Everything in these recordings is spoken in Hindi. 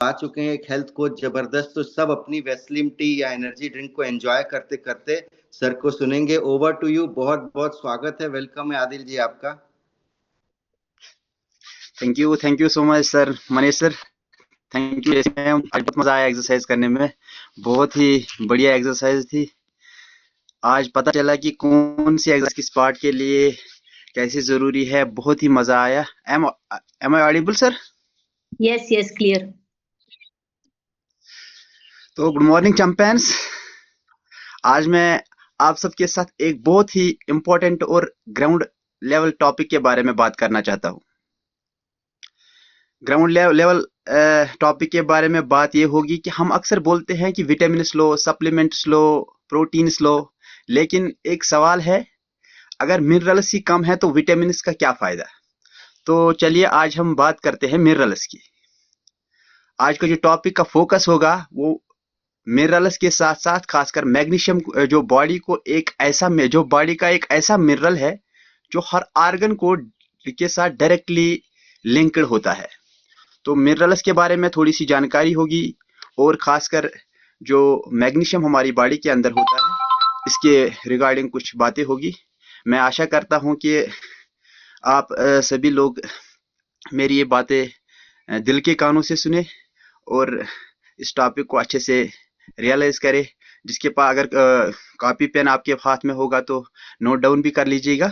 आ चुके हैं एक हेल्थ कोच जबरदस्त, तो सब अपनी वेस्लिम टी या एनर्जी ड्रिंक को एंजॉय करते करते सर को सुनेंगे। Over to you. बहुत बहुत स्वागत है, वेलकम है आदिल जी आपका। Thank you so much sir, Manish sir. Thank you. आज बहुत मजा आया एक्सरसाइज करने में। बहुत ही बढ़िया एक्सरसाइज थी। आज पता चला कि कौन सी एक्सरसाइज किस पार्ट के लिए कैसे जरूरी है। बहुत ही मजा आया। Am I audible sir? Yes yes, clear. तो गुड मॉर्निंग चैंपियंस। आज मैं आप सबके साथ एक बहुत ही इम्पोर्टेंट और ग्राउंड लेवल टॉपिक के बारे में बात करना चाहता हूँ। ग्राउंड लेवल टॉपिक के बारे में बात ये होगी कि हम अक्सर बोलते हैं कि विटामिन लो, सप्लीमेंट्स लो, प्रोटीन्स लो, लेकिन एक सवाल है, अगर मिनरल्स ही कम है तो विटामिन्स का क्या फायदा। तो चलिए आज हम बात करते हैं मिनरल्स की। आज का जो टॉपिक का फोकस होगा वो मिनरल्स के साथ साथ खासकर मैग्नीशियम, जो बॉडी को एक ऐसा जो बॉडी का एक ऐसा मिनरल है जो हर आर्गन को के साथ डायरेक्टली लिंक्ड होता है। तो मिनरल्स के बारे में थोड़ी सी जानकारी होगी और खासकर जो मैग्नीशियम हमारी बॉडी के अंदर होता है इसके रिगार्डिंग कुछ बातें होगी। मैं आशा करता हूं कि आप सभी लोग मेरी ये बातें दिल के कानों से सुने और इस टॉपिक को अच्छे से रियलाइज करें। जिसके पास अगर कॉपी पेन आपके हाथ में होगा तो नोट डाउन भी कर लीजिएगा।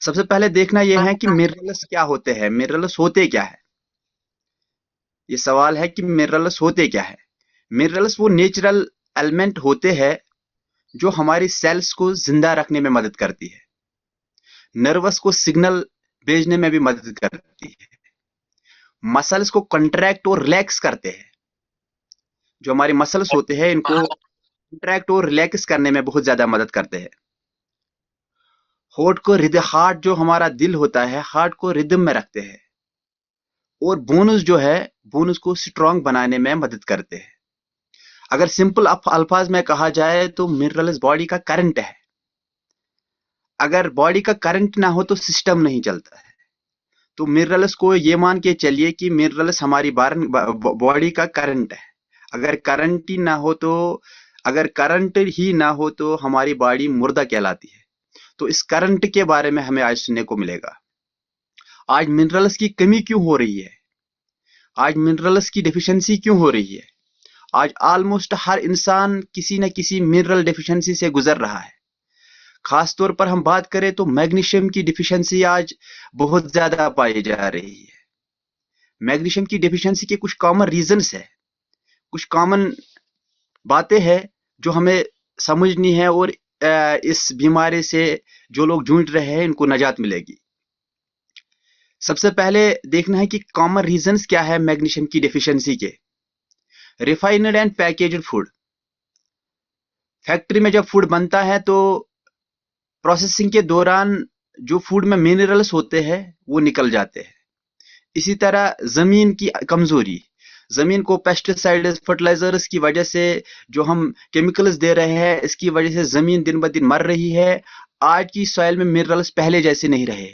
सबसे पहले देखना यह है कि मिनरल्स क्या होते हैं, मिनरल्स होते क्या है। ये सवाल है कि मिनरल्स होते क्या है। मिनरल्स वो नेचुरल एलिमेंट होते हैं जो हमारी सेल्स को जिंदा रखने में मदद करती है, नर्वस को सिग्नल भेजने में भी मदद करती है, मसल्स को कंट्रैक्ट और रिलैक्स करते हैं। जो हमारे मसल्स होते हैं इनको कंट्रैक्ट और रिलैक्स करने में बहुत ज्यादा मदद करते हैं। हार्ट जो हमारा दिल होता है, हार्ट को रिदम में रखते हैं। और बोनस जो है, बोनस को स्ट्रांग बनाने में मदद करते हैं। अगर सिंपल अल्फाज में कहा जाए तो मिनरल्स बॉडी का करंट है। अगर बॉडी का करंट ना हो तो सिस्टम नहीं चलता है। तो मिनरल्स को ये मान के चलिए कि मिनरल्स हमारी बॉडी का करंट है। अगर करंट ही ना हो तो अगर करंट ही ना हो तो हमारी बॉडी मुर्दा कहलाती है। तो इस करंट के बारे में हमें आज सुनने को मिलेगा। आज मिनरल्स की कमी क्यों हो रही है, आज मिनरल्स की डिफिशियंसी क्यों हो रही है। आज ऑलमोस्ट हर इंसान किसी न किसी मिनरल डिफिशियंसी से गुजर रहा है। खास तौर पर हम बात करें तो मैग्नीशियम की डिफिशियंसी आज बहुत ज्यादा पाई जा रही है। मैग्नीशियम की डिफिशियंसी के कुछ कॉमन रीजंस है, कुछ कॉमन बातें हैं जो हमें समझनी है और इस बीमारी से जो लोग जूझ रहे हैं इनको निजात मिलेगी। सबसे पहले देखना है कि कॉमन रीजंस क्या है मैग्नीशियम की डिफिशियंसी के। Refined and packaged food. Factory में जब फूड बनता है तो प्रोसेसिंग के दौरान जो फूड में मिनरल्स होते हैं वो निकल जाते हैं। इसी तरह जमीन की कमजोरी, जमीन को पेस्टिसाइड्स, फर्टिलाइजर्स की वजह से जो हम केमिकल्स दे रहे हैं इसकी वजह से जमीन दिन ब दिन मर रही है। आज की सॉइल में मिनरल्स पहले जैसे नहीं रहे।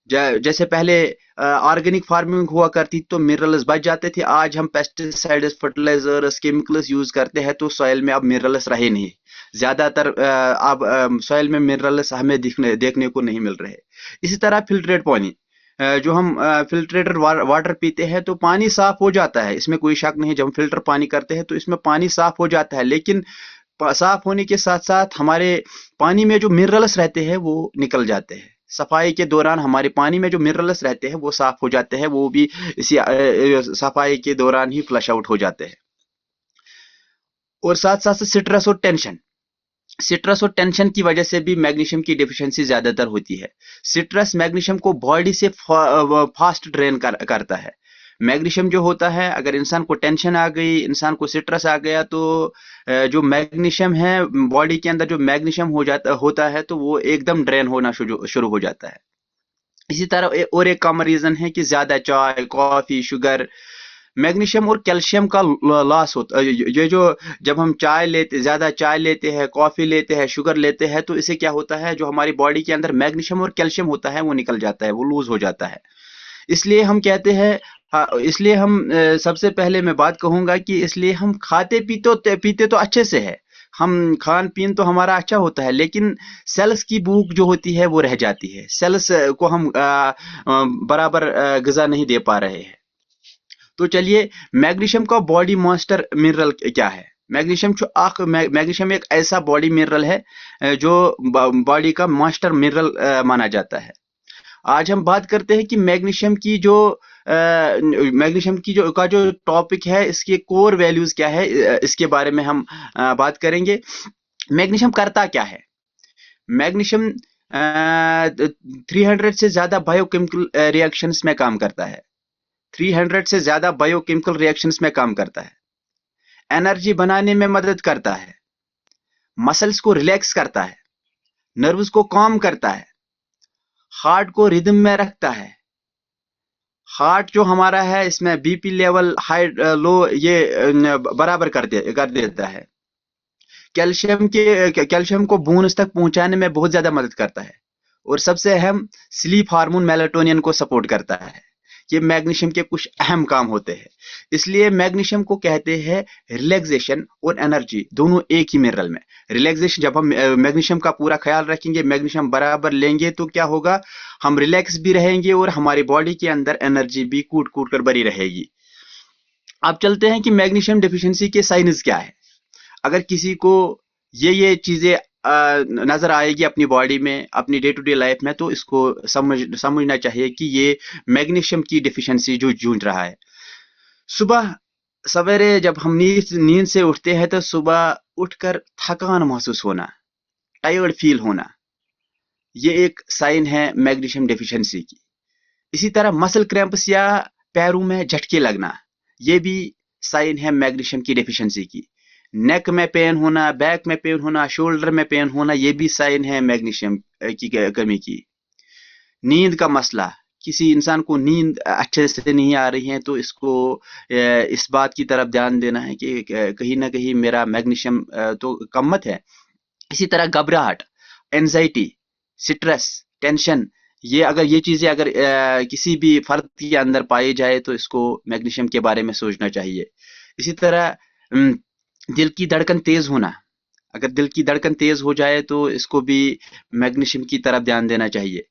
जैसे पहले ऑर्गेनिक फार्मिंग हुआ करती तो मिनरल्स बच जाते थे। आज हम पेस्टिसाइड्स, फर्टिलाइजर्स, केमिकल्स यूज करते हैं तो सॉइल में अब मिनरल्स रहे नहीं। ज्यादातर अब सॉइल में मिनरल्स हमें देखने को नहीं मिल रहे। इसी तरह फिल्ट्रेट पानी, जो हम फिल्ट्रेटेड वाटर पीते हैं तो पानी साफ हो जाता है, इसमें कोई शक नहीं। जब हम फिल्टर पानी करते हैं तो इसमें पानी साफ हो जाता है, लेकिन साफ होने के साथ साथ हमारे पानी में जो मिनरल्स रहते हैं वो निकल जाते हैं। सफाई के दौरान हमारे पानी में जो मिनरल्स रहते हैं वो साफ हो जाते हैं, वो भी इसी सफाई के दौरान ही फ्लश आउट हो जाते हैं। और साथ साथ स्ट्रेस और टेंशन, स्ट्रेस और टेंशन की वजह से भी मैग्नीशियम की डिफिशियंसी ज्यादातर होती है। स्ट्रेस मैग्नीशियम को बॉडी से फास्ट ड्रेन करता है। मैग्नीशियम जो होता है, अगर इंसान को टेंशन आ गई, इंसान को स्ट्रेस आ गया तो जो मैग्नीशियम है बॉडी के अंदर, जो मैग्नीशियम होता है तो वो एकदम ड्रेन होना शुरू हो जाता है। इसी तरह और एक कॉमन रीजन है कि ज्यादा चाय, कॉफी, शुगर, मैग्नीशियम और कैल्शियम का लॉस होता है। ये जो जब हम ज्यादा चाय लेते हैं, कॉफी लेते हैं, शुगर लेते हैं तो इससे क्या होता है, जो हमारी बॉडी के अंदर मैग्नीशियम और कैल्शियम होता है वो निकल जाता है, वो लूज हो जाता है। इसलिए हम कहते हैं, हाँ, इसलिए हम सबसे पहले मैं बात कहूंगा कि इसलिए हम खाते पीते तो अच्छे से है, हम खान पीन तो हमारा अच्छा होता है, लेकिन सेल्स की भूख जो होती है वो रह जाती है। सेल्स को हम बराबर ग़िज़ा नहीं दे पा रहे हैं। तो चलिए, मैग्नीशियम का बॉडी मास्टर मिनरल क्या है? मैग्नीशियम एक ऐसा बॉडी मिनरल है जो बॉडी का मास्टर मिनरल माना जाता है। आज हम बात करते हैं कि मैग्नीशियम की जो टॉपिक है, इसके कोर वैल्यूज क्या है, इसके बारे में हम बात करेंगे। मैग्नीशियम करता क्या है? मैग्नीशियम 300 से ज्यादा बायोकेमिकल रिएक्शंस में काम करता है। 300 से ज्यादा बायोकेमिकल रिएक्शंस में काम करता है। एनर्जी बनाने में मदद करता है, मसल्स को रिलैक्स करता है, नर्व्स को काम करता है, हार्ट को रिदम में रखता है। हार्ट जो हमारा है, इसमें बीपी लेवल हाई लो ये बराबर कर देता है। कैल्शियम को बोन्स तक पहुंचाने में बहुत ज्यादा मदद करता है, और सबसे अहम स्लीप हार्मोन मेलाटोनिन को सपोर्ट करता है। ये मैग्नीशियम के कुछ अहम काम होते हैं। इसलिए मैग्नीशियम को कहते हैं रिलैक्सेशन और एनर्जी दोनों एक ही मिनरल में। रिलैक्सेशन, जब हम मैग्नीशियम का पूरा ख्याल रखेंगे, मैग्नीशियम बराबर लेंगे, तो क्या होगा, हम रिलैक्स भी रहेंगे और हमारी बॉडी के अंदर एनर्जी भी कूट कूट कर भरी रहेगी। अब चलते हैं कि मैग्नीशियम डिफिशियंसी के साइंस क्या है। अगर किसी को ये चीजें नजर आएगी अपनी बॉडी में, अपनी डे टू डे लाइफ में, तो इसको समझना चाहिए कि ये मैग्नीशियम की डिफिशियंसी जो जूझ रहा है। सुबह सवेरे जब हम नींद से उठते हैं, तो सुबह उठकर थकान महसूस होना, टायर्ड फील होना, ये एक साइन है मैग्नीशियम डिफिशियंसी की। इसी तरह मसल क्रैम्प्स या पैरों में झटके लगना, ये भी साइन है मैग्नीशियम की डिफिशियंसी की। नेक में पेन होना, बैक में पेन होना, शोल्डर में पेन होना, ये भी साइन है मैग्नीशियम की कमी की। नींद का मसला, किसी इंसान को नींद अच्छे से नहीं आ रही है, तो इसको इस बात की तरफ ध्यान देना है कि कहीं ना कहीं मेरा मैग्नीशियम तो कम मत है। इसी तरह घबराहट, एंजाइटी, स्ट्रेस, टेंशन, ये चीजें अगर किसी भी फर्द के अंदर पाई जाए, तो इसको मैग्नीशियम के बारे में सोचना चाहिए। इसी तरह दिल की धड़कन तेज होना, अगर दिल की धड़कन तेज हो जाए, तो इसको भी मैग्नीशियम की तरफ ध्यान देना चाहिए।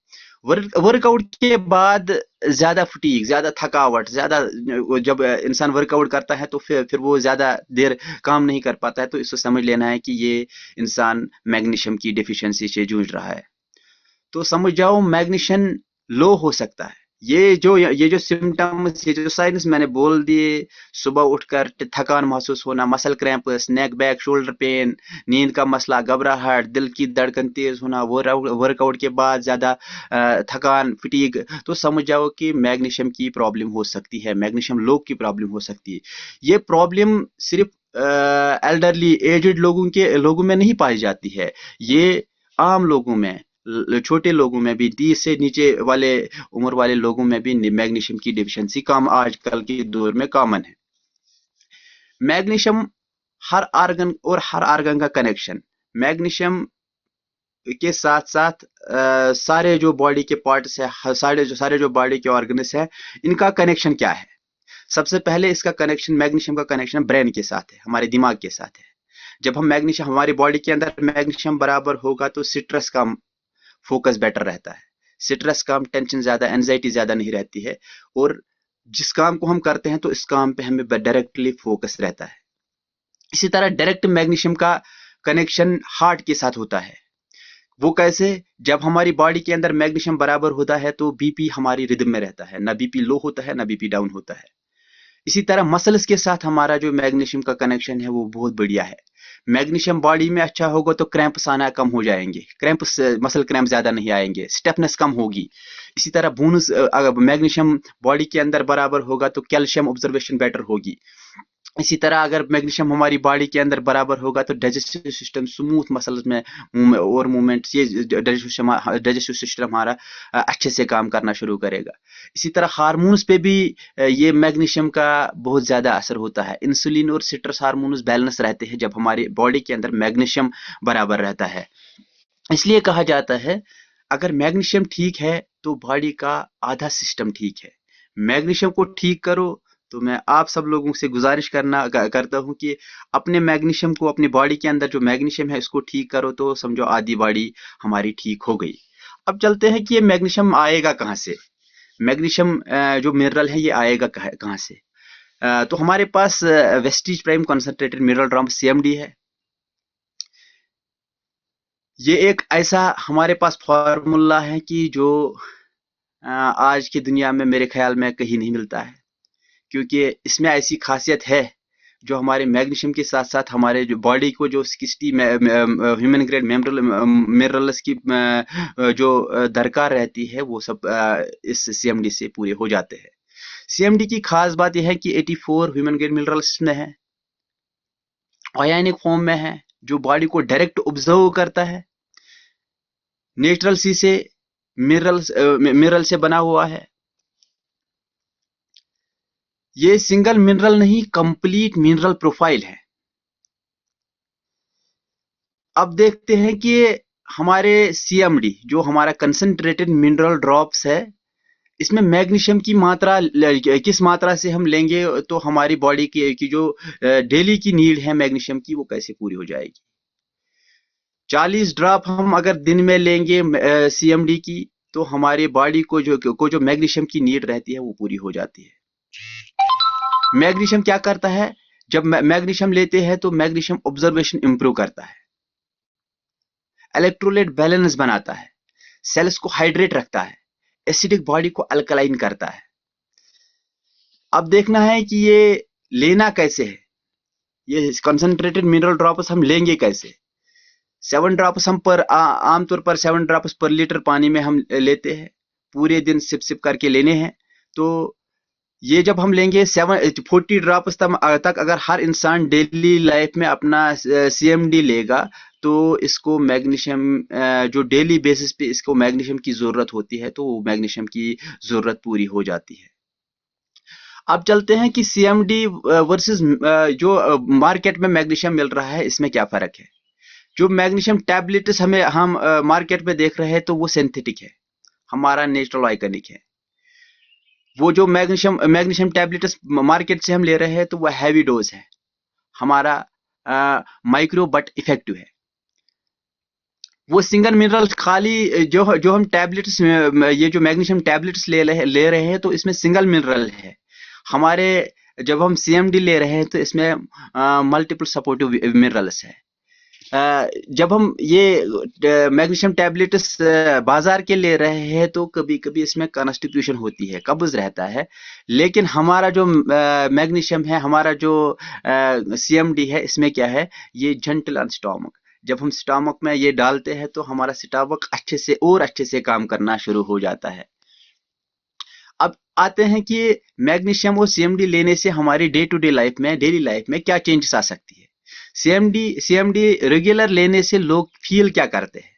वर्कआउट के बाद ज्यादा फटीग, ज्यादा थकावट, ज्यादा जब इंसान वर्कआउट करता है, तो फिर वो ज्यादा देर काम नहीं कर पाता है, तो इसको समझ लेना है कि ये इंसान मैग्नीशियम की डिफिशियंसी से जूझ रहा है। तो समझ जाओ, मैग्नीशियम लो हो सकता है। ये जो सिम्टम्स, ये जो साइंस मैंने बोल दिए, सुबह उठकर थकान महसूस होना, मसल क्रैम्प्स, नेक बैक शोल्डर पेन, नींद का मसला, घबराहट, दिल की धड़कन तेज होना, वर्कआउट के बाद ज्यादा थकान, फटीग, तो समझ जाओ कि मैग्नीशियम की प्रॉब्लम हो सकती है, मैग्नीशियम लो की प्रॉब्लम हो सकती है। ये प्रॉब्लम सिर्फ एल्डरली एजेड लोगों में नहीं पाई जाती है, ये आम लोगों में, छोटे लोगों में भी, 30 से नीचे वाले उम्र वाले लोगों में भी मैग्नीशियम की डिफिशियंसी कम आजकल के दौर में कॉमन है। मैग्नीशियम हर आर्गन का कनेक्शन, मैग्नीशियम के साथ साथ सारे जो बॉडी के पार्ट्स है, सारे जो बॉडी के ऑर्गन्स है, इनका कनेक्शन क्या है? सबसे पहले इसका कनेक्शन, मैग्नीशियम का कनेक्शन ब्रेन के साथ है, हमारे दिमाग के साथ है। जब हम मैग्नीशियम, हमारी बॉडी के अंदर मैग्नीशियम बराबर होगा, तो स्ट्रेस कम, फोकस बेटर रहता है, स्ट्रेस कम, टेंशन ज्यादा, एंजाइटी ज्यादा नहीं रहती है, और जिस काम को हम करते हैं, तो इस काम पे हमें डायरेक्टली फोकस रहता है। इसी तरह डायरेक्ट मैग्नीशियम का कनेक्शन हार्ट के साथ होता है। वो कैसे? जब हमारी बॉडी के अंदर मैग्नीशियम बराबर होता है, तो बीपी हमारी रिदम में रहता है, ना बीपी लो होता है, ना बीपी डाउन होता है। इसी तरह मसल्स के साथ हमारा जो मैग्नीशियम का कनेक्शन है, वो बहुत बढ़िया है। मैग्नीशियम बॉडी में अच्छा होगा, तो क्रैम्प्स आना कम हो जाएंगे, मसल क्रैम्प ज्यादा नहीं आएंगे, स्टेफनेस कम होगी। इसी तरह बोन्स, अगर मैग्नीशियम बॉडी के अंदर बराबर होगा, तो कैल्शियम ऑब्जर्वेशन बेटर होगी। इसी तरह अगर मैग्नीशियम हमारी बॉडी के अंदर बराबर होगा, तो डाइजेस्टिव सिस्टम स्मूथ, मसल्स में और मूवमेंट्स, ये डाइजेस्टिव सिस्टम हमारा अच्छे से काम करना शुरू करेगा। इसी तरह हार्मोन्स पे भी ये मैग्नीशियम का बहुत ज्यादा असर होता है। इंसुलिन और स्ट्रेस हार्मोन्स बैलेंस रहते हैं जब हमारी बॉडी के अंदर मैग्नीशियम बराबर रहता है। इसलिए कहा जाता है, अगर मैग्नीशियम ठीक है, तो बॉडी का आधा सिस्टम ठीक है। मैग्नीशियम को ठीक करो। तो मैं आप सब लोगों से गुजारिश करता हूं कि अपने मैग्नीशियम को, अपनी बॉडी के अंदर जो मैग्नीशियम है इसको ठीक करो, तो समझो आधी बॉडी हमारी ठीक हो गई। अब चलते हैं कि ये मैग्नीशियम आएगा कहाँ से। मैग्नीशियम जो मिनरल है ये आएगा कहाँ से। तो हमारे पास Vestige prime concentrated mineral drop CMD है। ये एक ऐसा हमारे पास फॉर्मूला है कि जो आज की दुनिया में मेरे ख्याल में कहीं नहीं मिलता है, क्योंकि इसमें ऐसी खासियत है जो हमारे मैग्नीशियम के साथ साथ हमारे जो बॉडी को जो 60 ह्यूमन ग्रेड मिनरल्स की जो दरकार रहती है वो सब इस CMD से पूरे हो जाते हैं। CMD की खास बात यह है कि 84 ह्यूमन ग्रेड मिनरल्स में है, आयनिक फॉर्म में है, जो बॉडी को डायरेक्ट ऑब्जर्व करता है, नेचुरल सी से मिनरल से बना हुआ है। ये सिंगल मिनरल नहीं, कंप्लीट मिनरल प्रोफाइल है। अब देखते हैं कि हमारे CMD जो हमारा कंसंट्रेटेड मिनरल ड्रॉप्स है, इसमें मैग्नीशियम की मात्रा किस मात्रा से हम लेंगे तो हमारी बॉडी की जो डेली की नीड है मैग्नीशियम की वो कैसे पूरी हो जाएगी। 40 ड्रॉप हम अगर दिन में लेंगे CMD की तो हमारी बॉडी को जो मैग्नीशियम की नीड रहती है वो पूरी हो जाती है। मैग्नीशियम क्या करता है, जब मैग्नीशियम लेते हैं तो मैग्नीशियम ऑब्जर्वेशन इंप्रूव करता है, इलेक्ट्रोलाइट बैलेंस बनाता है, सेल्स को हाइड्रेट रखता है, एसिडिक बॉडी को अल्कलाइन करता है। अब देखना है कि ये लेना कैसे है, ये कंसंट्रेटेड मिनरल ड्रॉप्स हम लेंगे कैसे। 7 ड्रॉप्स हम आमतौर पर 7 ड्रॉप्स पर लीटर पानी में हम लेते हैं, पूरे दिन सिप सिप करके लेने हैं। तो ये जब हम लेंगे 40 ड्रॉप्स तक अगर हर इंसान डेली लाइफ में अपना CMD लेगा तो इसको मैग्नीशियम जो डेली बेसिस पे इसको मैग्नीशियम की जरूरत होती है तो मैग्नीशियम की जरूरत पूरी हो जाती है। अब चलते हैं कि CMD वर्सेस जो मार्केट में मैग्नीशियम मिल रहा है इसमें क्या फर्क है। जो मैग्नीशियम टैबलेट्स हम मार्केट में देख रहे हैं तो वो सिंथेटिक है, हमारा नेचुरल आइकनिक है। वो जो मैग्नीशियम टैबलेट्स मार्केट से हम ले रहे हैं तो वो हैवी डोज है, हमारा माइक्रो बट इफेक्टिव है। वो सिंगल मिनरल खाली जो हम टैबलेट्स ये जो मैग्नीशियम टैबलेट्स ले रहे हैं तो इसमें सिंगल मिनरल है। हमारे जब हम CMD ले रहे हैं तो इसमें मल्टीपल सपोर्टिव मिनरल्स है। जब हम ये मैग्नीशियम टैबलेट्स बाजार के ले रहे हैं तो कभी कभी इसमें कॉन्स्टिट्यूशन होती है, कब्ज रहता है, लेकिन हमारा जो मैग्नीशियम है, हमारा जो CMD है, इसमें क्या है, ये जेंटल ऑन स्टमक। जब हम स्टमक में ये डालते हैं तो हमारा स्टमक अच्छे से काम करना शुरू हो जाता है। अब आते हैं कि मैग्नीशियम और CMD लेने से हमारी डेली लाइफ में क्या चेंजेस आ सकती है। CMD रेगुलर लेने से लोग फील क्या करते हैं,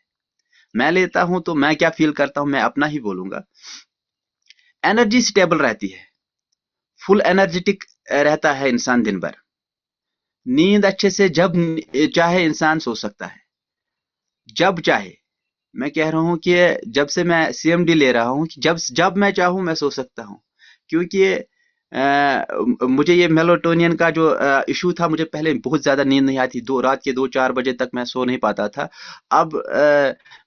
मैं लेता हूं तो मैं क्या फील करता हूं, मैं अपना ही बोलूंगा। एनर्जी स्टेबल रहती है, फुल एनर्जेटिक रहता है इंसान दिन भर, नींद अच्छे से जब चाहे इंसान सो सकता है, जब चाहे। मैं कह रहा हूं कि जब से मैं CMD ले रहा हूं कि जब मैं चाहूं मैं सो सकता हूं, क्योंकि मुझे ये मेलाटोनिन का जो इशू था, मुझे पहले बहुत ज्यादा नींद नहीं आती, रात के 2-4 बजे तक मैं सो नहीं पाता था। अब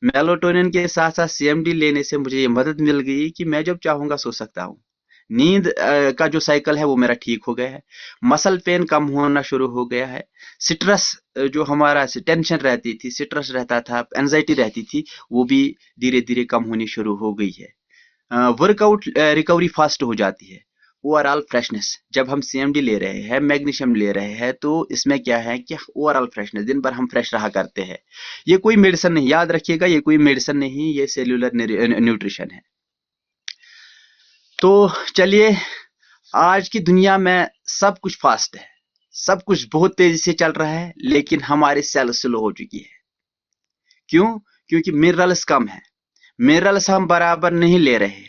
मेलाटोनिन के साथ साथ CMD लेने से मुझे ये मदद मिल गई कि मैं जब चाहूंगा सो सकता हूँ। नींद का जो साइकिल है वो मेरा ठीक हो गया है, मसल पेन कम होना शुरू हो गया है, स्ट्रेस जो हमारा टेंशन रहती थी, स्ट्रेस रहता था, एंजाइटी रहती थी, वो भी धीरे धीरे कम होनी शुरू हो गई है। वर्कआउट रिकवरी फास्ट हो जाती है। ओवरऑल फ्रेशनेस, जब हम CMD ले रहे हैं, मैग्नीशियम ले रहे हैं, तो इसमें क्या है कि ओवरऑल फ्रेशनेस, दिन भर हम फ्रेश रहा करते हैं। ये कोई मेडिसिन नहीं, याद रखिएगा, ये कोई मेडिसिन नहीं, ये सेल्यूलर न्यूट्रिशन है। तो चलिए, आज की दुनिया में सब कुछ फास्ट है, सब कुछ बहुत तेजी से चल रहा है, लेकिन हमारी सेल स्लो हो चुकी है। क्यों? क्योंकि मिनरल्स कम है, मिनरल्स हम बराबर नहीं ले रहे।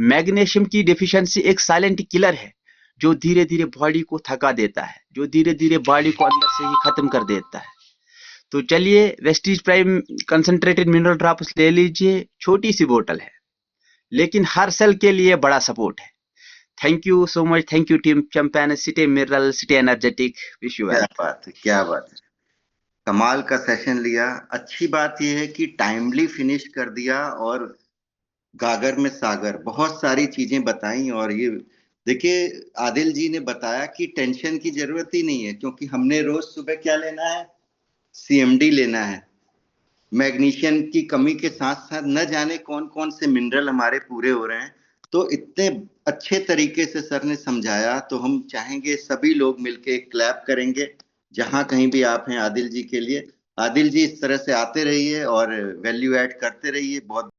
मैग्नीशियम की डिफिशियंसी एक साइलेंट किलर है जो धीरे धीरे बॉडी को थका देता है, जो धीरे धीरे बॉडी को अंदर से ही खत्म कर देता है। तो चलिए, Vestige prime concentrated mineral drops ले लीजिए, छोटी सी बोतल है लेकिन हर सेल के लिए बड़ा सपोर्ट है। Thank you so much. Thank you, Team Champion, City Mineral, City Energetic. Wish you well. क्या बात है, क्या बात है। कमाल का सेशन लिया। अच्छी बात यह है कि टाइमली फिनिश कर दिया और गागर में सागर, बहुत सारी चीजें बताई। और ये देखिए, आदिल जी ने बताया कि टेंशन की जरूरत ही नहीं है, क्योंकि हमने रोज सुबह क्या लेना है, CMD लेना है। मैग्नीशियम की कमी के साथ साथ न जाने कौन कौन से मिनरल हमारे पूरे हो रहे हैं। तो इतने अच्छे तरीके से सर ने समझाया, तो हम चाहेंगे सभी लोग मिलके क्लैप करेंगे जहां कहीं भी आप हैं आदिल जी के लिए। आदिल जी, इस तरह से आते रहिए और वैल्यू ऐड करते रहिए। बहुत